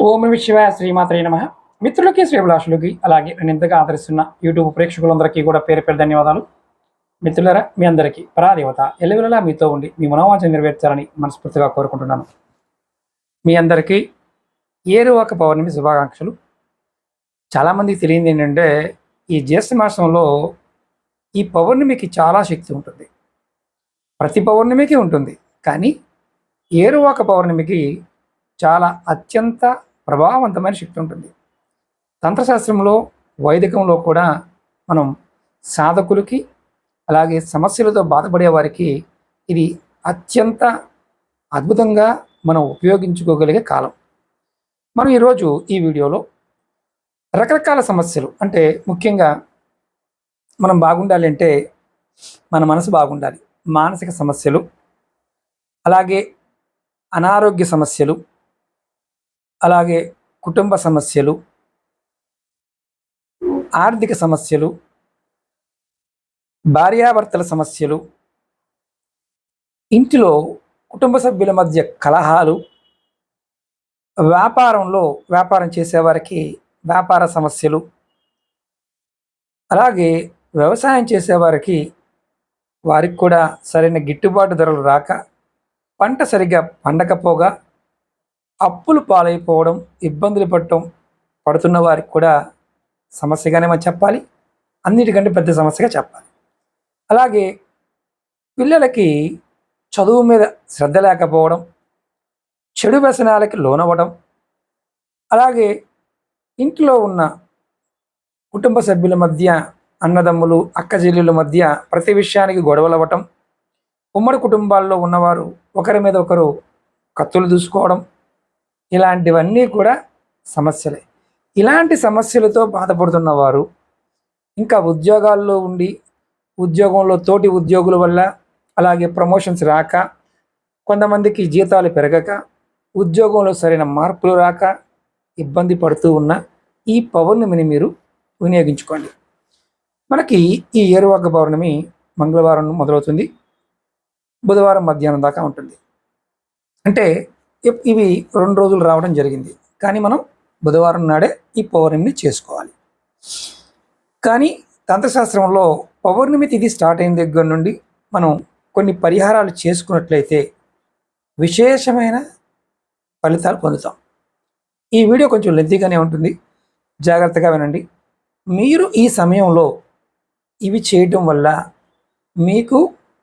ఓం నమః శివాయ శ్రీమాత్రే నమః. మిత్రులకి శ్రేభిలాషులకి అలాగే నేను ఇంతగా ఆదరిస్తున్న యూట్యూబ్ ప్రేక్షకులందరికీ కూడా పేరు పేరు ధన్యవాదాలు. మిత్రులారా, మీ అందరికీ పరాదేవత ఎల్లవెల్లలా మీతో ఉండి మీ మనోవాంఛ నెరవేర్చాలని మనస్ఫూర్తిగా కోరుకుంటున్నాను. మీ అందరికీ ఏరువాక పౌర్ణమి శుభాకాంక్షలు. చాలామందికి తెలియంది ఏంటంటే, ఈ జ్యేష్ఠ మాసంలో ఈ పౌర్ణమికి చాలా శక్తి ఉంటుంది. ప్రతి పౌర్ణమికి ఉంటుంది, కానీ ఏరువాక పౌర్ణమికి చాలా అత్యంత ప్రభావవంతమైన శక్తి ఉంటుంది. తంత్రశాస్త్రంలో, వైదికంలో కూడా మనం సాధకులకి అలాగే సమస్యలతో బాధపడే వారికి ఇది అత్యంత అద్భుతంగా మనం ఉపయోగించుకోగలిగే కాలం. మనం ఈరోజు ఈ వీడియోలో రకరకాల సమస్యలు, అంటే ముఖ్యంగా మనం బాగుండాలి అంటే మన మనసు బాగుండాలి. మానసిక సమస్యలు, అలాగే అనారోగ్య సమస్యలు, అలాగే కుటుంబ సమస్యలు, ఆర్థిక సమస్యలు, భార్యాభర్తల సమస్యలు, ఇంటిలో కుటుంబ సభ్యుల మధ్య కలహాలు, వ్యాపారం చేసేవారికి వ్యాపార సమస్యలు, అలాగే వ్యవసాయం చేసేవారికి వారికి కూడా సరైన గిట్టుబాటు ధరలు రాక, పంట సరిగ్గా పండకపోగా అప్పులు పాలైపోవడం, ఇబ్బందులు పడుతున్న వారికి కూడా సమస్యగానే మనం చెప్పాలి. అన్నిటికంటే పెద్ద సమస్యగా చెప్పాలి. అలాగే పిల్లలకి చదువు మీద శ్రద్ధ లేకపోవడం, చెడు వ్యసనాలకి లోనవ్వడం, అలాగే ఇంట్లో ఉన్న కుటుంబ సభ్యుల మధ్య, అన్నదమ్ములు అక్క చెల్లెల మధ్య ప్రతి విషయానికి గొడవలు అవ్వటం, ఉమ్మడి కుటుంబాల్లో ఉన్నవారు ఒకరి మీద ఒకరు కత్తులు దూసుకోవడం, ఇలాంటివన్నీ కూడా సమస్యలే. ఇలాంటి సమస్యలతో బాధపడుతున్న వారు ఇంకా ఉద్యోగాల్లో ఉండి ఉద్యోగంలో తోటి ఉద్యోగుల వల్ల, అలాగే ప్రమోషన్స్ రాక, కొంతమందికి జీతాలు పెరగక, ఉద్యోగంలో సరైన మార్పులు రాక ఇబ్బంది పడుతూ ఉన్న ఈ పౌర్ణమిని మీరు వినియోగించుకోండి. మనకి ఈ ఏరువాక పౌర్ణమి మంగళవారం మొదలవుతుంది, బుధవారం మధ్యాహ్నం దాకా ఉంటుంది. అంటే ఇవి 2 రోజులు రావడం జరిగింది, కానీ మనం బుధవారం నాడే ఈ పౌర్ణమిని చేసుకోవాలి. కానీ తంత్రశాస్త్రంలో పౌర్ణమి తిథి స్టార్ట్ అయిన దగ్గర నుండి మనం కొన్ని పరిహారాలు చేసుకున్నట్లయితే విశేషమైన ఫలితాలు పొందుతాం. ఈ వీడియో కొంచెం లెంతీగానే ఉంటుంది, జాగ్రత్తగా వినండి. మీరు ఈ సమయంలో ఇవి చేయటం వల్ల మీకు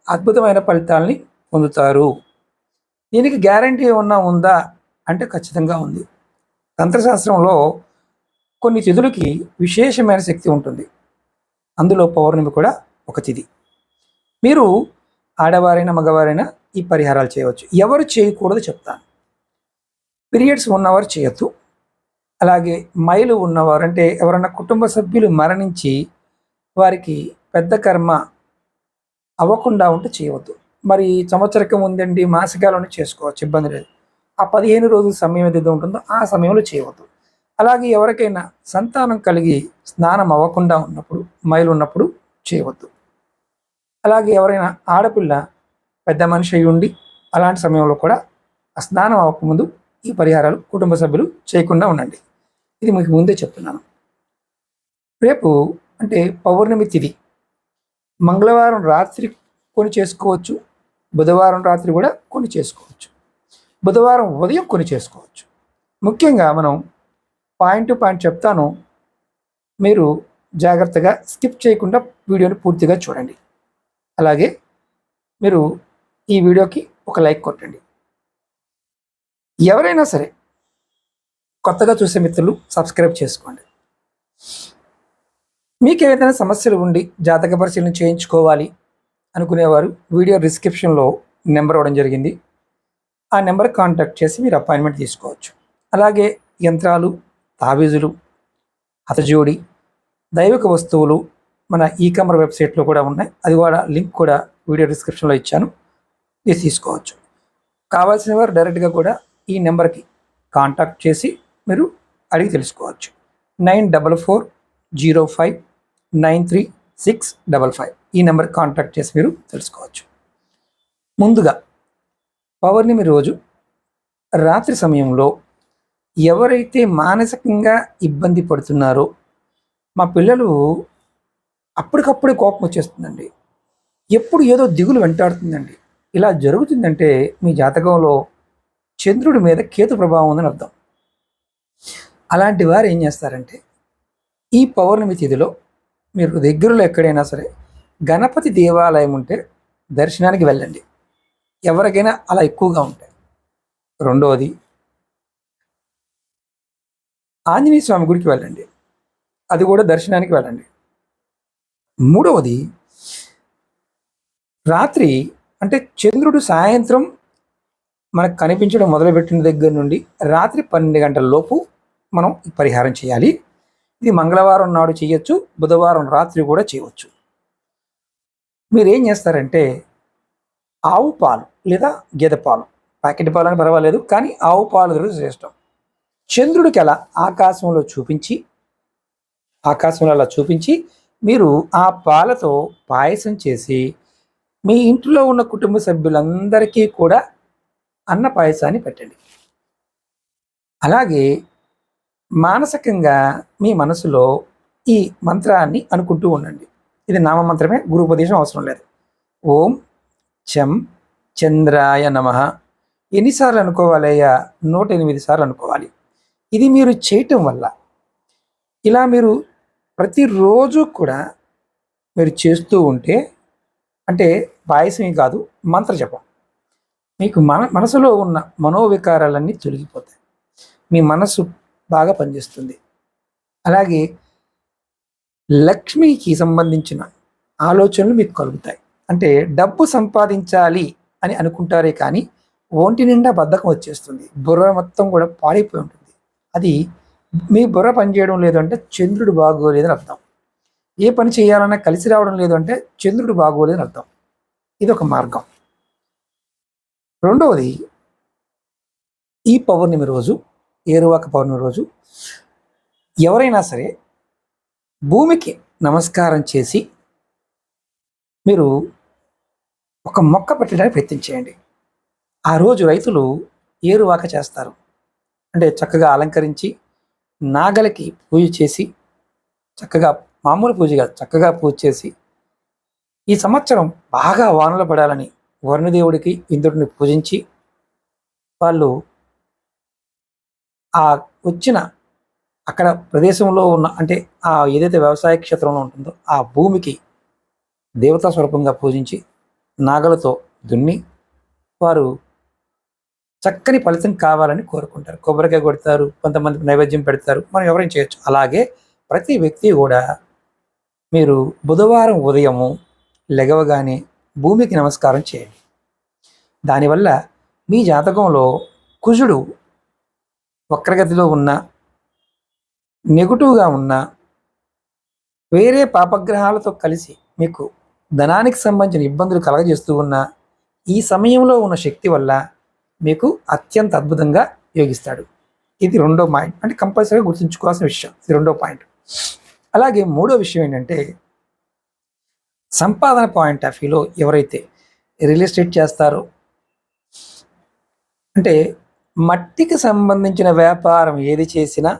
అద్భుతమైన ఫలితాలని పొందుతారు. దీనికి గ్యారంటీ ఏమన్నా ఉందా అంటే ఖచ్చితంగా ఉంది. తంత్రశాస్త్రంలో కొన్ని తిథులకి విశేషమైన శక్తి ఉంటుంది, అందులో పౌర్ణమి కూడా ఒక తిథి. మీరు ఆడవారైనా మగవారైనా ఈ పరిహారాలు చేయవచ్చు. ఎవరు చేయకూడదు చెప్తాను. పీరియడ్స్ ఉన్నవారు చేయొద్దు. అలాగే మైలు ఉన్నవారు, అంటే ఎవరన్నా కుటుంబ సభ్యులు మరణించి వారికి పెద్ద కర్మ అవ్వకుండా ఉంటే చేయవద్దు. మరి సంవత్సరకం ఉందండి, మాసికాలను చేసుకోవచ్చు, ఇబ్బంది లేదు. ఆ 15 రోజుల సమయం ఏదైతే ఉంటుందో ఆ సమయంలో చేయవద్దు. అలాగే ఎవరికైనా సంతానం కలిగి స్నానం అవ్వకుండా ఉన్నప్పుడు, మైలు ఉన్నప్పుడు చేయవద్దు. అలాగే ఎవరైనా ఆడపిల్ల పెద్ద మనిషి అయి ఉండి అలాంటి సమయంలో కూడా ఆ స్నానం అవ్వకముందు ఈ పరిహారాలు కుటుంబ సభ్యులు చేయకుండా ఉండండి. ఇది మీకు ముందే చెప్తున్నాను. రేపు అంటే పౌర్ణమి తిథి, మంగళవారం రాత్రి కొన్ని చేసుకోవచ్చు, బుధవారం రాత్రి కూడా కొన్ని చేసుకోవచ్చు, బుధవారం ఉదయం కొన్ని చేసుకోవచ్చు. ముఖ్యంగా మనం పాయింట్ టు పాయింట్ చెప్తాను, మీరు జాగ్రత్తగా స్కిప్ చేయకుండా వీడియోని పూర్తిగా చూడండి. అలాగే మీరు ఈ వీడియోకి ఒక లైక్ కొట్టండి. ఎవరైనా సరే కొత్తగా చూసే మిత్రులు సబ్స్క్రైబ్ చేసుకోండి. మీకు ఏదైనా సమస్యలు ఉండి జాతక పరిశీలన చేయించుకోవాలి అనుకునేవారు వీడియో డిస్క్రిప్షన్లో నెంబర్ ఇవ్వడం జరిగింది, ఆ నెంబర్ కాంటాక్ట్ చేసి మీరు అపాయింట్మెంట్ తీసుకోవచ్చు. అలాగే యంత్రాలు, తావీజులు, హతజోడి, దైవిక వస్తువులు మన ఈకమర్ వెబ్సైట్లో కూడా ఉన్నాయి, అది కూడా లింక్ కూడా వీడియో డిస్క్రిప్షన్లో ఇచ్చాను, ఇది తీసుకోవచ్చు. కావాల్సిన వారు డైరెక్ట్గా కూడా ఈ నెంబర్కి కాంటాక్ట్ చేసి మీరు అడిగి తెలుసుకోవచ్చు. 9405093655 ఈ నెంబర్ కాంటాక్ట్ చేసి మీరు తెలుసుకోవచ్చు. ముందుగా పౌర్ణమి రోజు రాత్రి సమయంలో ఎవరైతే మానసికంగా ఇబ్బంది పడుతున్నారో, మా పిల్లలు అప్పటికప్పుడే కోపం వచ్చేస్తుందండి, ఎప్పుడు ఏదో దిగులు వెంటాడుతుందండి, ఇలా జరుగుతుందంటే మీ జాతకంలో చంద్రుడి మీద కేతు ప్రభావం ఉందని అర్థం. అలాంటి వారు ఏం చేస్తారంటే, ఈ పౌర్ణమి తిథిలో మీరు దగ్గరలో ఎక్కడైనా సరే గణపతి దేవాలయం ఉంటే దర్శనానికి వెళ్ళండి, ఎవరికైనా అలా ఎక్కువగా ఉంటాయి. రెండవది, ఆంజనేయ స్వామి గుడికి వెళ్ళండి, అది కూడా దర్శనానికి వెళ్ళండి. మూడవది, రాత్రి అంటే చంద్రుడు సాయంత్రం మనకు కనిపించడం మొదలుపెట్టిన దగ్గర నుండి రాత్రి 12 గంటల లోపు మనం ఈ పరిహారం చేయాలి. ఇది మంగళవారం నాడు చేయొచ్చు, బుధవారం రాత్రి కూడా చేయవచ్చు. మీరు ఏం చేస్తారంటే, ఆవు పాలు లేదా గేదె పాలు, ప్యాకెట్ పాలు అని పర్వాలేదు, కానీ ఆవు పాలు దొరికి శ్రేష్టం. చంద్రుడికి అలా ఆకాశంలో అలా చూపించి మీరు ఆ పాలతో పాయసం చేసి మీ ఇంట్లో ఉన్న కుటుంబ సభ్యులందరికీ కూడా అన్న పాయసాన్ని పెట్టండి. అలాగే మానసికంగా మీ మనసులో ఈ మంత్రాన్ని అనుకుంటూ ఉండండి. ఇది నామమంత్రమే, గురుపదేశం అవసరం లేదు. ఓం చం చంద్రాయ నమః. ఎన్నిసార్లు అనుకోవాలయ్యా? 108 సార్లు అనుకోవాలి. ఇది మీరు చేయటం వల్ల, ఇలా మీరు ప్రతిరోజు కూడా మీరు చేస్తూ ఉంటే, అంటే పాయసమే కాదు, మంత్ర జపం, మీకు మనసులో ఉన్న మనోవికారాలన్నీ తొలగిపోతాయి, మీ మనసు బాగా పనిచేస్తుంది. అలాగే లక్ష్మికి సంబంధించిన ఆలోచనలు మీకు కలుగుతాయి. అంటే డబ్బు సంపాదించాలి అని అనుకుంటారే కానీ ఒంటి నిండా బద్ధకం వచ్చేస్తుంది, బుర్ర మొత్తం కూడా పాడైపోయి ఉంటుంది. అది మీ బుర్ర పనిచేయడం లేదు అంటే చంద్రుడు బాగోలేదని అర్థం. ఏ పని చేయాలన్నా కలిసి రావడం లేదు అంటే చంద్రుడు బాగోలేదని అర్థం. ఇది ఒక మార్గం. రెండవది, ఈ పౌర్ణమి రోజు, ఏరువాక పౌర్ణమి రోజు ఎవరైనా సరే భూమికి నమస్కారం చేసి మీరు ఒక మొక్క పెట్టడానికి ప్రయత్నం చేయండి. ఆ రోజు రైతులు ఏరువాక చేస్తారు. అంటే చక్కగా అలంకరించి నాగలికి పూజ చేసి, చక్కగా మామూలు పూజ కాదు, చక్కగా పూజ చేసి, ఈ సంవత్సరం బాగా వానలు పడాలని వరుణదేవుడికి ఇంద్రుడిని పూజించి, వాళ్ళు ఆ వచ్చిన అక్కడ ప్రదేశంలో ఉన్న, అంటే ఆ ఏదైతే వ్యవసాయ క్షేత్రంలో ఉంటుందో ఆ భూమికి దేవతా స్వరూపంగా పూజించి నాగలతో దున్ని వారు చక్కని ఫలితం కావాలని కోరుకుంటారు. కొబ్బరికాయ కొడతారు, కొంతమంది నైవేద్యం పెడతారు, మనం ఎవరైనా చేయొచ్చు. అలాగే ప్రతి వ్యక్తి కూడా మీరు బుధవారం ఉదయము లెగవగానే భూమికి నమస్కారం చేయండి. దానివల్ల మీ జాతకంలో కుజుడు వక్రగతిలో ఉన్న, నెగటివ్గా ఉన్న, వేరే పాపగ్రహాలతో కలిసి మీకు ధనానికి సంబంధించిన ఇబ్బందులు కలగజేస్తూ ఉన్న ఈ సమయంలో ఉన్న శక్తి వల్ల మీకు అత్యంత అద్భుతంగా యోగిస్తాడు. ఇది రెండో పాయింట్, అంటే కంపల్సరీగా గుర్తుంచుకోవాల్సిన విషయం. ఇది రెండో పాయింట్. అలాగే మూడో విషయం ఏంటంటే, సంపాదన పాయింట్ ఆఫ్ వ్యూలో ఎవరైతే రియల్ ఎస్టేట్ చేస్తారో, అంటే మట్టికి సంబంధించిన వ్యాపారం ఏది చేసినా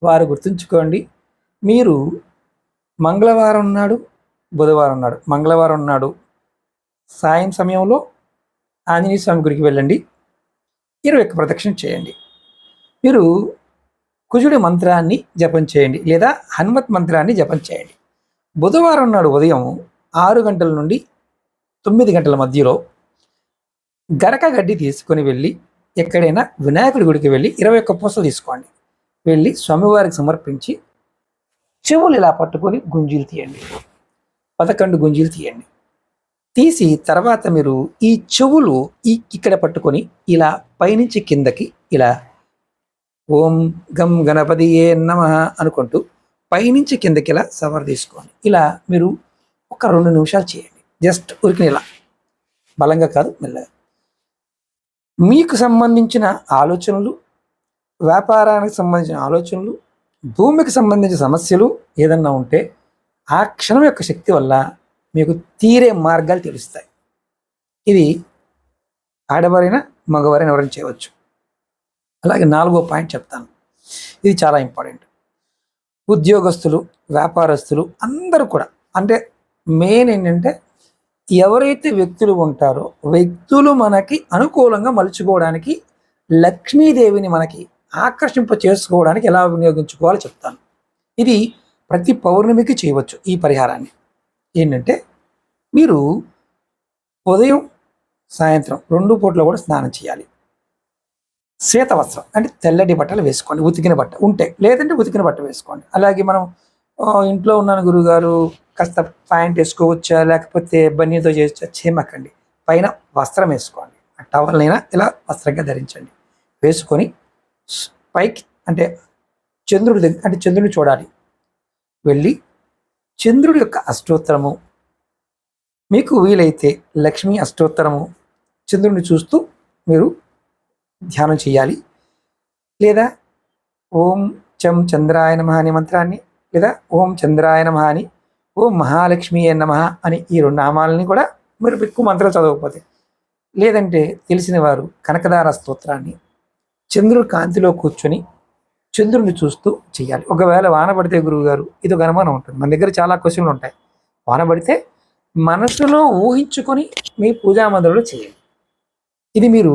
వారు గుర్తుంచుకోండి, మీరు మంగళవారం నాడు, బుధవారం నాడు, మంగళవారం నాడు సాయం సమయంలో ఆంజనేయ స్వామి గుడికి వెళ్ళండి, 21 ప్రదక్షిణ చేయండి. మీరు కుజుడి మంత్రాన్ని జపం చేయండి లేదా హనుమత్ మంత్రాన్ని జపం చేయండి. బుధవారం నాడు ఉదయం 6 గంటల నుండి 9 గంటల మధ్యలో గరక గడ్డి తీసుకొని వెళ్ళి ఎక్కడైనా వినాయకుడి గుడికి వెళ్ళి 21 పూసలు తీసుకోండి, వెళ్ళి స్వామివారికి సమర్పించి చెవులు ఇలా పట్టుకొని గుంజీలు తీయండి, 11 గుంజీలు తీయండి. తీసి తర్వాత మీరు ఈ చెవులు ఇక్కడ పట్టుకొని ఇలా పైనుంచి కిందకి ఇలా ఓం గం గణపతియే నమః అనుకుంటూ పైనుంచి కిందకి ఇలా సవర్ తీసుకోండి. ఇలా మీరు ఒక 2 నిమిషాలు చేయండి. జస్ట్ ఉరికిన ఇలా, బలంగా కాదు, మెల్లగా. మీకు సంబంధించిన ఆలోచనలు, వ్యాపారానికి సంబంధించిన ఆలోచనలు, భూమికి సంబంధించిన సమస్యలు ఏదన్నా ఉంటే ఆ క్షణం యొక్క శక్తి వల్ల మీకు తీరే మార్గాలు తెలుస్తాయి. ఇది ఆడవారైనా మగవారైనా ఎవరైనా చేయవచ్చు. అలాగే 4వ పాయింట్ చెప్తాను. ఇది చాలా ఇంపార్టెంట్. ఉద్యోగస్తులు, వ్యాపారస్తులు అందరూ కూడా, అంటే మెయిన్ ఏంటంటే ఎవరైతే వ్యక్తులు ఉంటారో వ్యక్తులు మనకి అనుకూలంగా మలుచుకోవడానికి లక్ష్మీదేవిని మనకి ఆకర్షింప చేసుకోవడానికి ఎలా వినియోగించుకోవాలో చెప్తాను. ఇది ప్రతి పౌర్ణమికి చేయవచ్చు. ఈ పరిహారాన్ని ఏంటంటే మీరు ఉదయం సాయంత్రం 2 పూట్ల కూడా స్నానం చేయాలి. శ్వేత వస్త్రం అంటే తెల్లటి బట్టలు వేసుకోండి, ఉతికిన బట్ట ఉంటే, లేదంటే ఉతికిన బట్ట వేసుకోండి. అలాగే మనం ఇంట్లో ఉన్నాను గురువుగారు కాస్త ప్యాంట్ వేసుకోవచ్చా లేకపోతే బనీతో చేయొచ్చా, చేయమకండి. పైన వస్త్రం వేసుకోండి, ఆ టవల్నైనా ఇలా వస్త్రంగా ధరించండి. వేసుకొని పైకి అంటే చంద్రుడి దగ్గర, అంటే చంద్రుడిని చూడాలి. వెళ్ళి చంద్రుడి యొక్క అష్టోత్తరము, మీకు వీలైతే లక్ష్మీ అష్టోత్తరము చంద్రుడిని చూస్తూ మీరు ధ్యానం చేయాలి. లేదా ఓం చం చంద్రాయ నమః అనే మంత్రాన్ని, లేదా ఓం చంద్రాయ నమః అని, ఓం మహాలక్ష్మి నమః అని ఈ 2 నామాలని కూడా మీరు ఎక్కువ మంత్రాలు చదవకపోతే, లేదంటే తెలిసిన వారు కనకదార స్తోత్రాన్ని చంద్రుడి కాంతిలో కూర్చొని చంద్రుడిని చూస్తూ చేయాలి. ఒకవేళ వాన పడితే గురువుగారు, ఇది ఒక అనుమానం ఉంటుంది. మన దగ్గర చాలా క్వశ్చన్లు ఉంటాయి. వాన పడితే మనసులో ఊహించుకొని మీ పూజా మందిరంలో చేయాలి. ఇది మీరు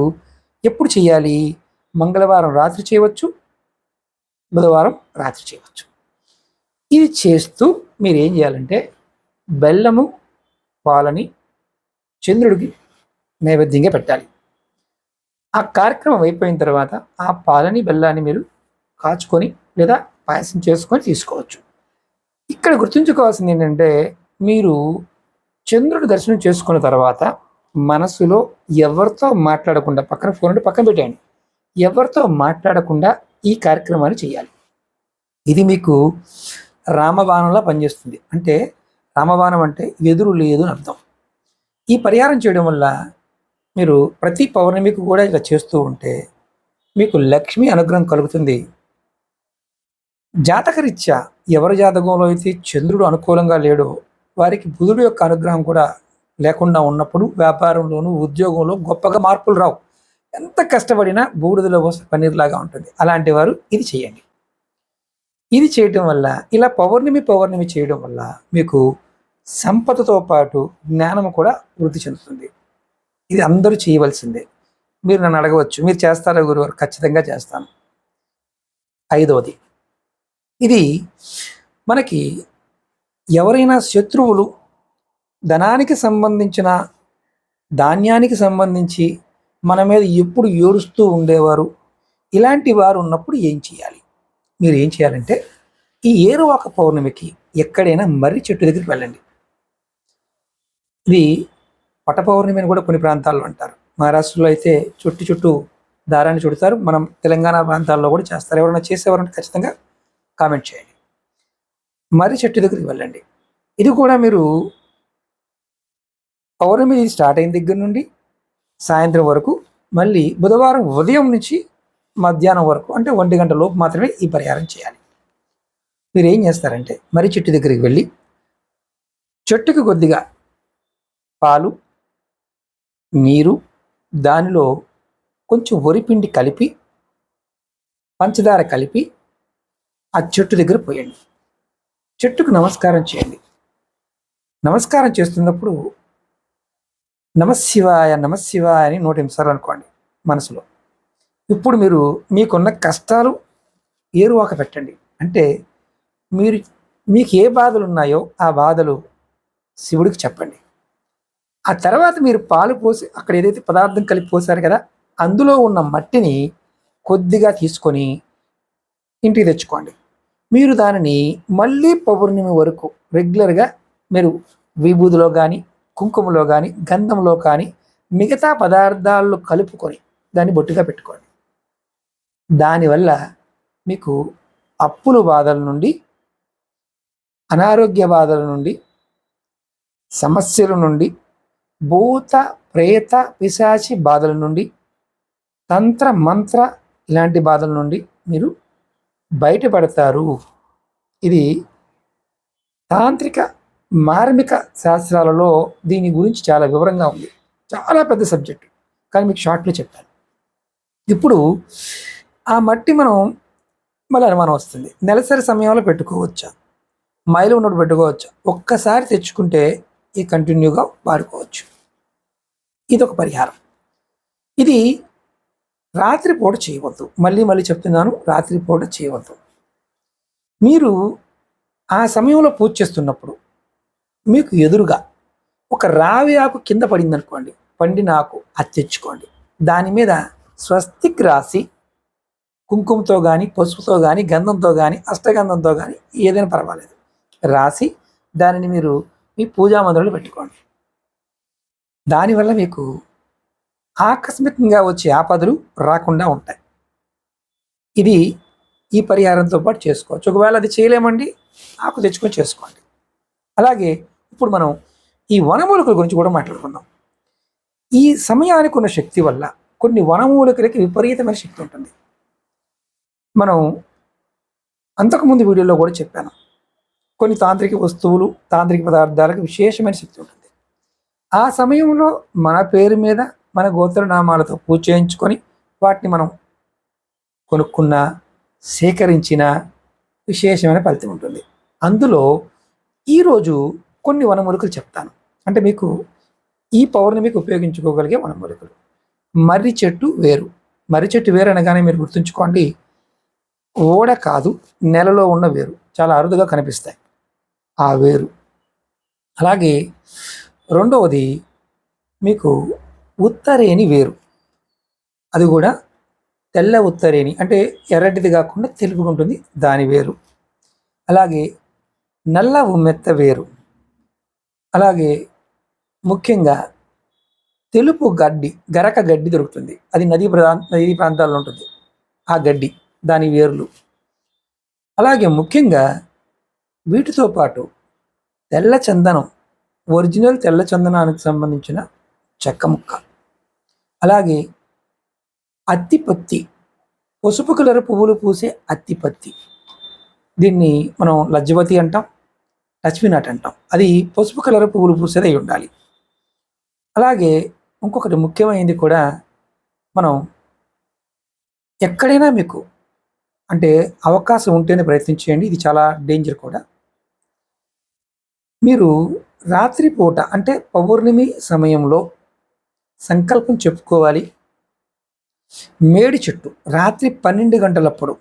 ఎప్పుడు చేయాలి? మంగళవారం రాత్రి చేయవచ్చు, బుధవారం రాత్రి చేయవచ్చు. ఇది చేస్తూ మీరు ఏం చేయాలంటే బెల్లము పాలని చంద్రుడికి నైవేద్యంగా పెట్టాలి. ఆ కార్యక్రమం అయిపోయిన తర్వాత ఆ పాలని బెల్లాన్ని మీరు కాచుకొని లేదా పాయసం చేసుకొని తీసుకోవచ్చు. ఇక్కడ గుర్తుంచుకోవాల్సింది ఏంటంటే మీరు చంద్రుడి దర్శనం చేసుకున్న తర్వాత మనసులో ఎవరితో మాట్లాడకుండా, పక్కన ఫోన్ ఉంటే పక్కన పెట్టేయండి, ఎవరితో మాట్లాడకుండా ఈ కార్యక్రమాన్ని చేయాలి. ఇది మీకు రామబాణంలా పనిచేస్తుంది. అంటే రామబాణం అంటే ఎదురు లేదు అని అర్థం. ఈ పరిహారం చేయడం వల్ల మీరు ప్రతి పౌర్ణమికి కూడా ఇలా చేస్తూ ఉంటే మీకు లక్ష్మి అనుగ్రహం కలుగుతుంది. జాతకరీత్యా ఎవరి జాతకంలో అయితే చంద్రుడు అనుకూలంగా లేడో వారికి బుధుడు యొక్క అనుగ్రహం కూడా లేకుండా ఉన్నప్పుడు వ్యాపారంలోనూ ఉద్యోగంలో గొప్పగా మార్పులు రావు. ఎంత కష్టపడినా బూడిదలో పోసిన పన్నీర్లాగా ఉంటుంది. అలాంటి వారు ఇది చేయండి. ఇది చేయటం వల్ల, ఇలా పౌర్ణమి చేయడం వల్ల మీకు సంపదతో పాటు జ్ఞానం కూడా వృద్ధి చెందుతుంది. ఇది అందరూ చేయవలసిందే. మీరు నన్ను అడగవచ్చు, మీరు చేస్తారా గురువారు? ఖచ్చితంగా చేస్తాను. 5వది, ఇది మనకి ఎవరైనా శత్రువులు ధనానికి సంబంధించిన, ధాన్యానికి సంబంధించి మన మీద ఎప్పుడు ఏడుస్తూ ఉండేవారు, ఇలాంటి వారు ఉన్నప్పుడు ఏం చేయాలి? మీరు ఏం చేయాలంటే ఈ ఏరువాక పౌర్ణమికి ఎక్కడైనా మర్రి చెట్టు దగ్గరికి వెళ్ళండి. ఇది పట పౌర్ణమి అని కూడా కొన్ని ప్రాంతాల్లో అంటారు. మహారాష్ట్రలో అయితే చుట్టూ దారాన్ని చుడతారు. మనం తెలంగాణ ప్రాంతాల్లో కూడా చేస్తారు. ఎవరైనా చేసేవారంటే ఖచ్చితంగా కామెంట్ చేయండి. మర్రి చెట్టు దగ్గరికి వెళ్ళండి. ఇది కూడా మీరు పౌర్ణమి స్టార్ట్ అయిన దగ్గర నుండి సాయంత్రం వరకు, మళ్ళీ బుధవారం ఉదయం నుంచి మధ్యాహ్నం వరకు, అంటే 1 గంట లోపు మాత్రమే ఈ పరిహారం చేయాలి. మీరు ఏం చేస్తారంటే మర్రి చెట్టు దగ్గరికి వెళ్ళి చెట్టుకి కొద్దిగా పాలు, నీరు, దానిలో కొంచెం వరిపిండి కలిపి, పంచదార కలిపి ఆ చెట్టు దగ్గర పోయండి. చెట్టుకు నమస్కారం చేయండి. నమస్కారం చేస్తున్నప్పుడు నమశివాయ నమశివాయ అని 108 సార్లు అనుకోండి మనసులో. ఇప్పుడు మీరు మీకున్న కష్టాలు ఏరువాక పెట్టండి. అంటే మీకు ఏ బాధలు ఉన్నాయో ఆ బాధలు శివుడికి చెప్పండి. ఆ తర్వాత మీరు పాలు పోసి, అక్కడ ఏదైతే పదార్థం కలిపి పోసారు కదా, అందులో ఉన్న మట్టిని కొద్దిగా తీసుకొని ఇంటికి తెచ్చుకోండి. మీరు దానిని మళ్ళీ పౌర్ణమి వరకు రెగ్యులర్గా మీరు విభూదిలో కానీ, కుంకుమలో కానీ, గంధంలో కానీ మిగతా పదార్థాల్లో కలుపుకొని దాన్ని బొట్టుగా పెట్టుకోండి. దానివల్ల మీకు అప్పుల బాధల నుండి, అనారోగ్య బాధల నుండి, సమస్యల నుండి, భూత ప్రేత పిశాచి బాధల నుండి, తంత్ర మంత్ర ఇలాంటి బాధల నుండి మీరు బయటపడతారు. ఇది తాంత్రిక మార్మిక శాస్త్రాలలో దీని గురించి చాలా వివరంగా ఉంది. చాలా పెద్ద సబ్జెక్టు, కానీ మీకు షార్ట్లో చెప్పాను. ఇప్పుడు ఆ మట్టి మనం మళ్ళీ అనుమానం వస్తుంది, నెలసరి సమయంలో పెట్టుకోవచ్చా, మైలు ఉన్నప్పుడు పెట్టుకోవచ్చా? ఒక్కసారి తెచ్చుకుంటే ఈ కంటిన్యూగా వాడుకోవచ్చు. ఇదొక పరిహారం. ఇది రాత్రిపూట చేయవద్దు. మళ్ళీ మళ్ళీ చెప్తున్నాను, రాత్రిపూట చేయవద్దు. మీరు ఆ సమయంలో పూజ చేస్తున్నప్పుడు మీకు ఎదురుగా ఒక రావి ఆకు కింద పడింది అనుకోండి, పండిన ఆకు, అది తెచ్చుకోండి. దాని మీద స్వస్తిక్ రాసి కుంకుమతో కానీ, పసుపుతో కానీ, గంధంతో కానీ, అష్టగంధంతో కానీ ఏదైనా పర్వాలేదు రాసి దానిని మీరు మీ పూజా మందిరంలో పెట్టుకోండి. దానివల్ల మీకు ఆకస్మికంగా వచ్చే ఆపదలు రాకుండా ఉంటాయి. ఇది ఈ పరిహారంతో పాటు చేసుకోవచ్చు. ఒకవేళ అది చేయలేమండి, ఆకు తెచ్చుకొని చేసుకోండి. అలాగే ఇప్పుడు మనం ఈ వనమూలికల గురించి కూడా మాట్లాడుకుందాం. ఈ సమయానికి ఉన్న శక్తి వల్ల కొన్ని వనమూలికలకి విపరీతమైన శక్తి ఉంటుంది. మనం అంతకుముందు వీడియోలో కూడా చెప్పాను, కొన్ని తాంత్రిక వస్తువులు, తాంత్రిక పదార్థాలకు విశేషమైన శక్తి ఉంటుంది. ఆ సమయంలో మన పేరు మీద మన గోత్రనామాలతో పూజ చేయించుకొని వాటిని మనం కొనుక్కున్న, సేకరించిన విశేషమైన ఫలితం ఉంటుంది. అందులో ఈరోజు కొన్ని వనమూలికలు చెప్తాను. అంటే మీకు ఈ పౌర్ణమికి ఉపయోగించుకోగలిగే వనమూలికలు. మర్రి చెట్టు వేరు. మర్రి చెట్టు వేరు అనగానే మీరు గుర్తుంచుకోండి, ఓడ కాదు, నెలలో ఉన్న వేరు. చాలా అరుదుగా కనిపిస్తాయి ఆ వేరు. అలాగే రెండవది మీకు ఉత్తరేణి వేరు. అది కూడా తెల్ల ఉత్తరేణి, అంటే ఎర్రటిది కాకుండా తెలుపుగా ఉంటుంది, దాని వేరు. అలాగే నల్ల ఉమ్మెత్త వేరు. అలాగే ముఖ్యంగా తెలుపు గడ్డి, గరక గడ్డి దొరుకుతుంది. అది నదీ ప్రాంతాల్లో ఉంటుంది ఆ గడ్డి, దాని వేర్లు. అలాగే ముఖ్యంగా వీటితో పాటు తెల్ల చందనం, ఒరిజినల్ తెల్ల చందనానికి సంబంధించిన చెక్క ముక్క. అలాగే అత్తిపత్తి, పసుపు కలర్ పువ్వులు పూసే అత్తిపత్తి. దీన్ని మనం లజ్జవతి అంటాం, లక్ష్మీనాట్ అంటాం. అది పసుపు కలర్ పువ్వులు పూసేది అయి ఉండాలి. అలాగే ఇంకొకటి ముఖ్యమైనది కూడా, మనం ఎక్కడైనా మీకు అంటే అవకాశం ఉంటేనే ప్రయత్నించేయండి, ఇది చాలా డేంజర్ కూడా. మీరు రాత్రిపూట అంటే పౌర్ణమి సమయంలో సంకల్పం చెప్పుకోవాలి. మేడి చెట్టు, రాత్రి 12 గంటలప్పుడు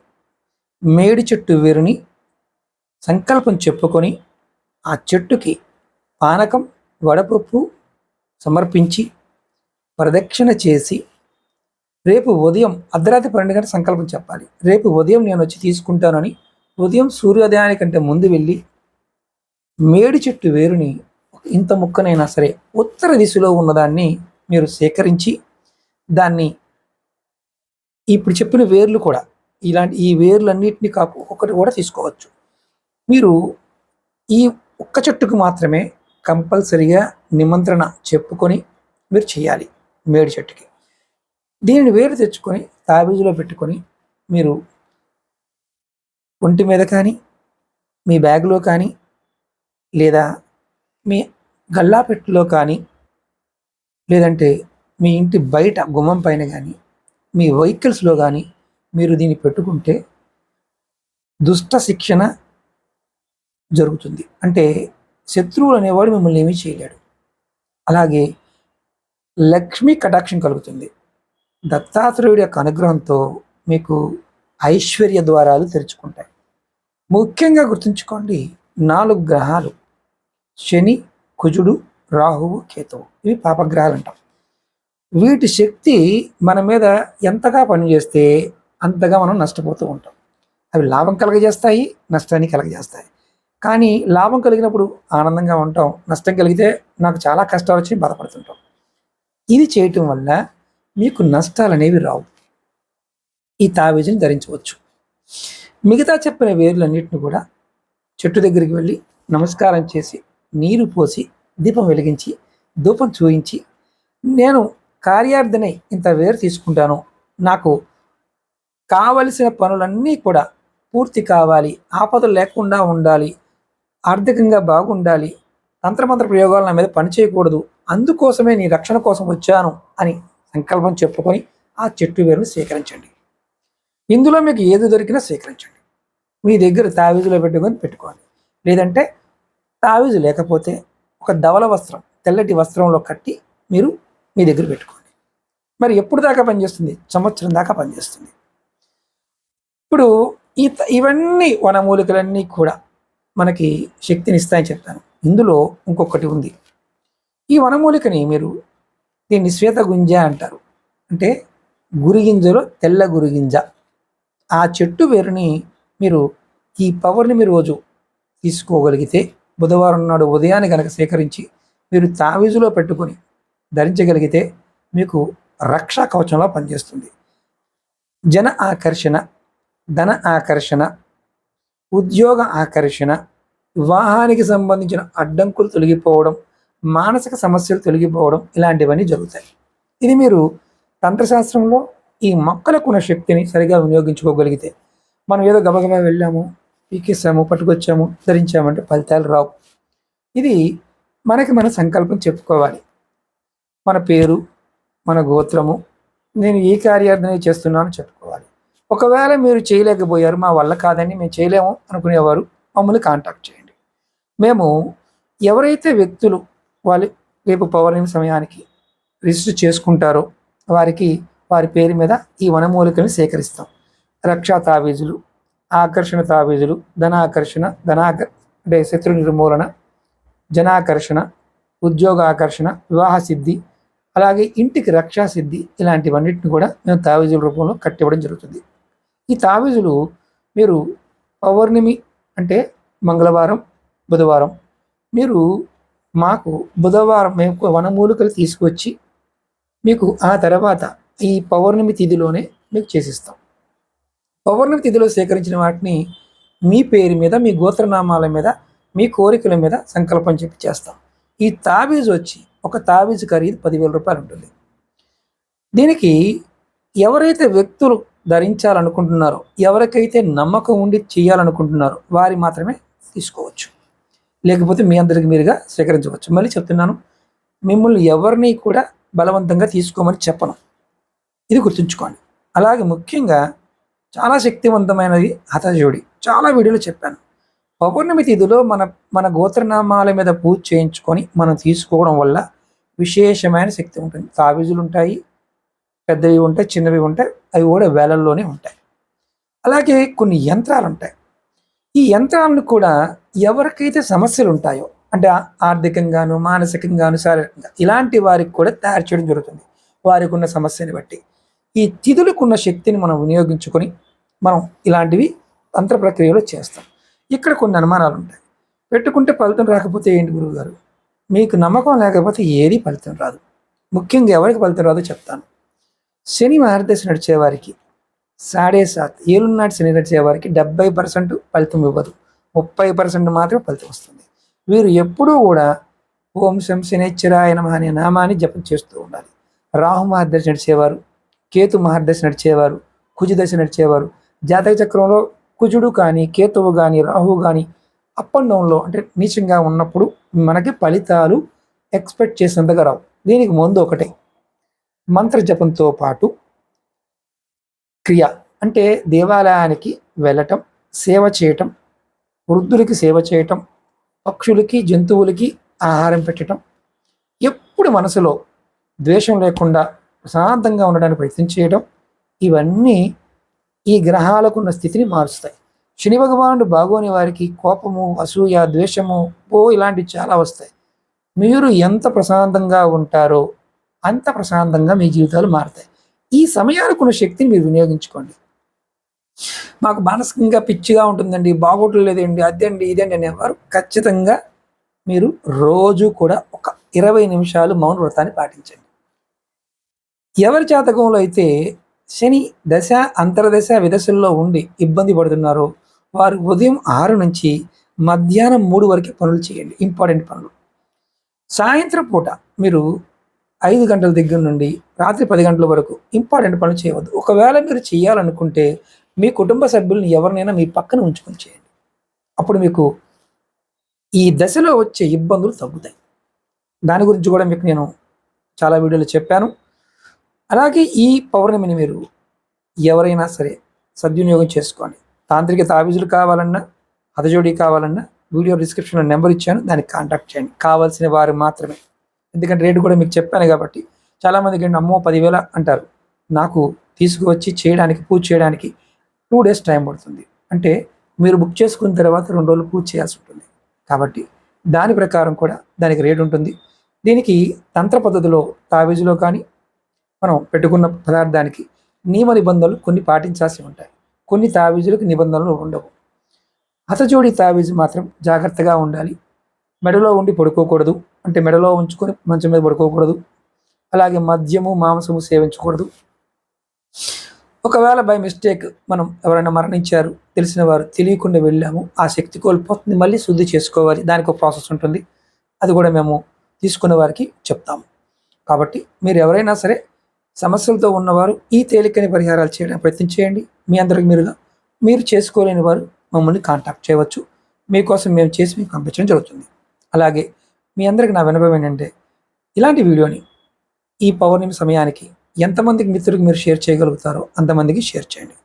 మేడి చెట్టు వేరుని సంకల్పం చెప్పుకొని ఆ చెట్టుకి పానకం, వడపప్పు సమర్పించి ప్రదక్షిణ చేసి రేపు ఉదయం అర్ధరాత్రి 12 గంటల సంకల్పం చెప్పాలి. రేపు ఉదయం నేను వచ్చి తీసుకుంటానని ఉదయం సూర్యోదయానికంటే ముందు వెళ్ళి మేడి చెట్టు వేరుని ఇంత ముక్కనైనా సరే ఉత్తర దిశలో ఉన్నదాన్ని మీరు సేకరించి దాన్ని, ఇప్పుడు చెప్పిన వేర్లు కూడా, ఇలాంటి ఈ వేర్లన్నింటినీ ఒక్కొక్కటి కూడా తీసుకోవచ్చు. మీరు ఈ ఒక్క చెట్టుకు మాత్రమే కంపల్సరిగా నిమంత్రణ చెప్పుకొని మీరు చేయాలి. మేడి చెట్టుకి దీనిని వేరు తెచ్చుకొని తాబేజులో పెట్టుకొని మీరు ఒంటి మీద కానీ, మీ బ్యాగులో కానీ, లేదా మీ గల్లాపెట్టులో కానీ, లేదంటే మీ ఇంటి బయట గుమ్మం పైన కానీ, మీ వెహికల్స్లో కానీ మీరు దీన్ని పెట్టుకుంటే దుష్ట శిక్షణ జరుగుతుంది. అంటే శత్రువులు అనేవాడు మిమ్మల్ని ఏమీ చేయలేడు. అలాగే లక్ష్మీ కటాక్షం కలుగుతుంది. దత్తాత్రేయుడి యొక్క అనుగ్రహంతో మీకు ఐశ్వర్య ద్వారాలు తెరుచుకుంటాయి. ముఖ్యంగా గుర్తుంచుకోండి, 4 గ్రహాలు, శని, కుజుడు, రాహువు, కేతువు, ఇవి పాపగ్రహాలు అంటాం. వీటి శక్తి మన మీద ఎంతగా పనిచేస్తే అంతగా మనం నష్టపోతూ ఉంటాం. అవి లాభం కలగజేస్తాయి, నష్టాన్ని కలగజేస్తాయి. కానీ లాభం కలిగినప్పుడు ఆనందంగా ఉంటాం, నష్టం కలిగితే నాకు చాలా కష్టాలు వచ్చి బాధపడుతుంటాం. ఇది చేయటం వల్ల మీకు నష్టాలు అనేవి రావు. ఈ తావేజుని ధరించవచ్చు. మిగతా చెప్పిన వేర్లన్నింటిని కూడా చెట్టు దగ్గరికి వెళ్ళి నమస్కారం చేసి, నీరు పోసి, దీపం వెలిగించి, ధూపం చూయించి, నేను కార్యార్థనై ఇంత వేరు తీసుకుంటాను, నాకు కావలసిన పనులన్నీ కూడా పూర్తి కావాలి, ఆపదలు లేకుండా ఉండాలి, ఆర్థికంగా బాగుండాలి, తంత్రమంత్ర ప్రయోగాలు నా మీద పని చేయకూడదు, అందుకోసమే నీ రక్షణ కోసం వచ్చాను అని సంకల్పం చెప్పుకొని ఆ చెట్టు వేరుని సేకరించండి. ఇందులో మీకు ఏది దొరికినా స్వీకరించండి. మీ దగ్గర తావీజులో పెట్టుకోండి. లేదంటే తావీజు లేకపోతే ఒక ధవల వస్త్రం, తెల్లటి వస్త్రంలో కట్టి మీరు మీ దగ్గర పెట్టుకోండి. మరి ఎప్పుడు దాకా పనిచేస్తుంది? సంవత్సరం దాకా పనిచేస్తుంది. ఇప్పుడు ఇవన్నీ వనమూలికలన్నీ కూడా మనకి శక్తిని ఇస్తాయని చెప్పాను. ఇందులో ఇంకొకటి ఉంది. ఈ వనమూలికని మీరు దీన్ని శ్వేత గుంజ అంటారు. అంటే గురిగింజలో తెల్ల గురిగింజ. ఆ చెట్టు వేరుని మీరు ఈ పౌర్ణమి రోజు తీసుకోగలిగితే, బుధవారం నాడు ఉదయాన్ని కనుక సేకరించి మీరు తావీజులో పెట్టుకొని ధరించగలిగితే మీకు రక్షా కవచంలో పనిచేస్తుంది. జన ఆకర్షణ, ధన ఆకర్షణ, ఉద్యోగ ఆకర్షణ, వివాహానికి సంబంధించిన అడ్డంకులు తొలగిపోవడం, మానసిక సమస్యలు తొలగిపోవడం, ఇలాంటివన్నీ జరుగుతాయి. ఇది మీరు తంత్రశాస్త్రంలో ఈ మొక్కలకున్న శక్తిని సరిగా వినియోగించుకోగలిగితే, మనం ఏదో గబగబా వెళ్ళాము, పీకేసాము, పట్టుకొచ్చాము, ధరించామంటే ఫలితాలు రావు. ఇది మనకి మన సంకల్పం చెప్పుకోవాలి. మన పేరు, మన గోత్రము, నేను ఈ కార్యార్థన చేస్తున్నాను చెప్పుకోవాలి. ఒకవేళ మీరు చేయలేకపోయారు, మా వల్ల కాదని, మేము చేయలేము అనుకునేవారు మమ్మల్ని కాంటాక్ట్ చేయండి. మేము ఎవరైతే వ్యక్తులు వాళ్ళు రేపు పౌర్ణమి సమయానికి రిజిస్టర్ చేసుకుంటారో వారికి వారి పేరు మీద ఈ వనమూలికలను సేకరిస్తాం. రక్షా తావీజులు, ఆకర్షణ తావీజులు, ధనాకర్షణ, అంటే శత్రు నిర్మూలన, జనాకర్షణ, ఉద్యోగ ఆకర్షణ, వివాహ సిద్ధి, అలాగే ఇంటికి రక్షా సిద్ధి, ఇలాంటివన్నిటిని కూడా మేము తావీజుల రూపంలో కట్టివ్వడం జరుగుతుంది. ఈ తావీజులు మీరు పౌర్ణమి అంటే మంగళవారం, బుధవారం మీరు మాకు బుధవారం మేము వనమూలికలు తీసుకొచ్చి మీకు ఆ తర్వాత ఈ పౌర్ణమి తిథిలోనే మీకు చేసిస్తాం. పౌర్ణమి తిథిలో సేకరించిన వాటిని మీ పేరు మీద, మీ గోత్రనామాల మీద, మీ కోరికల మీద సంకల్పం చెప్పి చేస్తాం. ఈ తావీజు వచ్చి ఒక తావీజు ఖరీదు 10,000 రూపాయలు ఉంటుంది. దీనికి ఎవరైతే వ్యక్తులు ధరించాలనుకుంటున్నారో, ఎవరికైతే నమ్మకం ఉండి చేయాలనుకుంటున్నారో వారి మాత్రమే తీసుకోవచ్చు. లేకపోతే మీ అందరికి మీరుగా స్వీకరించవచ్చు. మళ్ళీ చెప్తున్నాను, మిమ్మల్ని ఎవరిని కూడా బలవంతంగా తీసుకోమని చెప్పను. ఇది గుర్తుంచుకోండి. అలాగే ముఖ్యంగా చాలా శక్తివంతమైనది హతజోడి. చాలా వీడియోలు చెప్పాను. పౌర్ణమి తిథిలో మన గోత్రనామాల మీద పూజ చేయించుకొని మనం తీసుకోవడం వల్ల విశేషమైన శక్తి ఉంటుంది. తావీజులు ఉంటాయి, పెద్దవి ఉంటాయి, చిన్నవి ఉంటాయి, అవి కూడా వేలల్లోనే ఉంటాయి. అలాగే కొన్ని యంత్రాలు ఉంటాయి. ఈ యంత్రాలను కూడా ఎవరికైతే సమస్యలు ఉంటాయో, అంటే ఆర్థికంగాను, మానసికంగాను, శారీరకంగా, ఇలాంటి వారికి కూడా తయారు చేయడం జరుగుతుంది. వారికి ఉన్న సమస్యని బట్టి ఈ తిథులకున్న శక్తిని మనం వినియోగించుకొని మనం ఇలాంటివి తంత్ర ప్రక్రియలో చేస్తాం. ఇక్కడ కొన్ని అనుమానాలు ఉంటాయి. పెట్టుకుంటే ఫలితం రాకపోతే ఏంటి గురువుగారు? మీకు నమ్మకం లేకపోతే ఏది ఫలితం రాదు. ముఖ్యంగా ఎవరికి ఫలితం రాదో చెప్తాను. శని మార్గదర్శి నడిచేవారికి 7.5 ఏలునాటి శని నడిచేవారికి 70% ఫలితం ఇవ్వదు, 30% మాత్రమే ఫలితం వస్తుంది. వీరు ఎప్పుడూ కూడా ఓం శం శనిశ్చరాయ నమః అనే నామాన్ని జపం చేస్తూ ఉండాలి. రాహు మహర్దశ నడిచేవారు, కేతు మహర్దశ నడిచేవారు, కుజదశ నడిచేవారు, జాతక చక్రంలో కుజుడు కానీ, కేతువు కానీ, రాహువు కానీ అప్ అండ్ డౌన్లో అంటే నీచంగా ఉన్నప్పుడు మనకి ఫలితాలు ఎక్స్పెక్ట్ చేసినంతగా రావు. దీనికి ముందు ఒకటే, మంత్ర జపంతో పాటు క్రియ, అంటే దేవాలయానికి వెళ్ళటం, సేవ చేయటం, వృద్ధులకి సేవ చేయటం, పక్షులకి, జంతువులకి ఆహారం పెట్టడం, ఎప్పుడు మనసులో ద్వేషం లేకుండా ప్రశాంతంగా ఉండడానికి ప్రయత్నం చేయడం, ఇవన్నీ ఈ గ్రహాలకున్న స్థితిని మారుస్తాయి. శని భగవానుడు బాగోని వారికి కోపము, అసూయ, ద్వేషము ఇలాంటివి చాలా వస్తాయి. మీరు ఎంత ప్రశాంతంగా ఉంటారో అంత ప్రశాంతంగా మీ జీవితాలు మారుతాయి. ఈ సమయానికున్న శక్తిని మీరు వినియోగించుకోండి. మాకు మానసికంగా పిచ్చిగా ఉంటుందండి, బాగోట్లేదండి, అదండి ఇదండి అనేవారు ఖచ్చితంగా మీరు రోజు కూడా ఒక 20 నిమిషాలు మౌన వ్రతాన్ని పాటించండి. ఎవరి జాతకంలో అయితే శని దశ, అంతర్దశ, విదశల్లో ఉండి ఇబ్బంది పడుతున్నారో వారు ఉదయం 6 నుంచి మధ్యాహ్నం 3 వరకు పనులు చేయండి. ఇంపార్టెంట్ పనులు. సాయంత్రం పూట మీరు 5 గంటల దగ్గర నుండి రాత్రి 10 గంటల వరకు ఇంపార్టెంట్ పనులు చేయవద్దు. ఒకవేళ మీరు చేయాలనుకుంటే మీ కుటుంబ సభ్యులను ఎవరినైనా మీ పక్కన ఉంచుకొని చేయండి. అప్పుడు మీకు ఈ దశలో వచ్చే ఇబ్బందులు తగ్గుతాయి. దాని గురించి కూడా మీకు నేను చాలా వీడియోలు చెప్పాను. అలాగే ఈ పౌర్ణమిని మీరు ఎవరైనా సరే సద్వినియోగం చేసుకోండి. తాంత్రిక తాబీజులు కావాలన్నా, హతజోడి కావాలన్నా వీడియో డిస్క్రిప్షన్లో నెంబర్ ఇచ్చాను, దానికి కాంటాక్ట్ చేయండి. కావాల్సిన వారు మాత్రమే. ఎందుకంటే రేటు కూడా మీకు చెప్పాను కాబట్టి. చాలామందికి అమ్మో 10,000 అంటారు. నాకు తీసుకువచ్చి చేయడానికి, పూజ చేయడానికి 2 days టైం పడుతుంది. అంటే మీరు బుక్ చేసుకున్న తర్వాత 2 రోజులు పూజ చేయాల్సి ఉంటుంది. కాబట్టి దాని ప్రకారం కూడా దానికి రేటు ఉంటుంది. దీనికి తంత్ర పద్ధతిలో తాబీజులో కానీ మనం పెట్టుకున్న పదార్థానికి నియమ నిబంధనలు కొన్ని పాటించాల్సి ఉంటాయి. కొన్ని తాబీజులకు నిబంధనలు ఉండవు. హతజోడి తాబీజు మాత్రం జాగ్రత్తగా ఉండాలి. మెడలో ఉండి పడుకోకూడదు, అంటే మెడలో ఉంచుకొని మంచం మీద పడుకోకూడదు. అలాగే మద్యము, మాంసము సేవించకూడదు. ఒకవేళ బై మిస్టేక్ మనం ఎవరైనా మరణించారు, తెలిసిన వారు తెలియకుండా వెళ్ళాము, ఆ శక్తి కోల్పోతుంది, మళ్ళీ శుద్ధి చేసుకోవాలి. దానికి ఒక ప్రాసెస్ ఉంటుంది. అది కూడా మేము తీసుకున్న వారికి చెప్తాము. కాబట్టి మీరు ఎవరైనా సరే సమస్యలతో ఉన్నవారు ఈ తేలికని పరిహారాలు చేయడానికి ప్రయత్నం చేయండి. మీ అందరికి మీరు చేసుకోలేని వారు మమ్మల్ని కాంటాక్ట్ చేయవచ్చు. మీకోసం మేము చేసి మీకు పంపించడం జరుగుతుంది. అలాగే మీ అందరికి నా వినపం ఏంటంటే, ఇలాంటి వీడియోని ఈ పౌర్ణమి సమయానికి ఎంతమందికి మిత్రులకు మీరు షేర్ చేయగలుగుతారో అంతమందికి షేర్ చేయండి.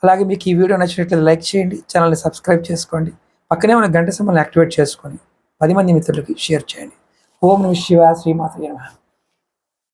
అలాగే మీకు ఈ వీడియో నచ్చినట్లయితే లైక్ చేయండి, ఛానల్ని సబ్స్క్రైబ్ చేసుకోండి, పక్కనే ఉన్న గంట సింబల్ని యాక్టివేట్ చేసుకొని 10 మంది మిత్రులకి షేర్ చేయండి. ఓం నమః శివాయ. శ్రీమాత్రే నమః.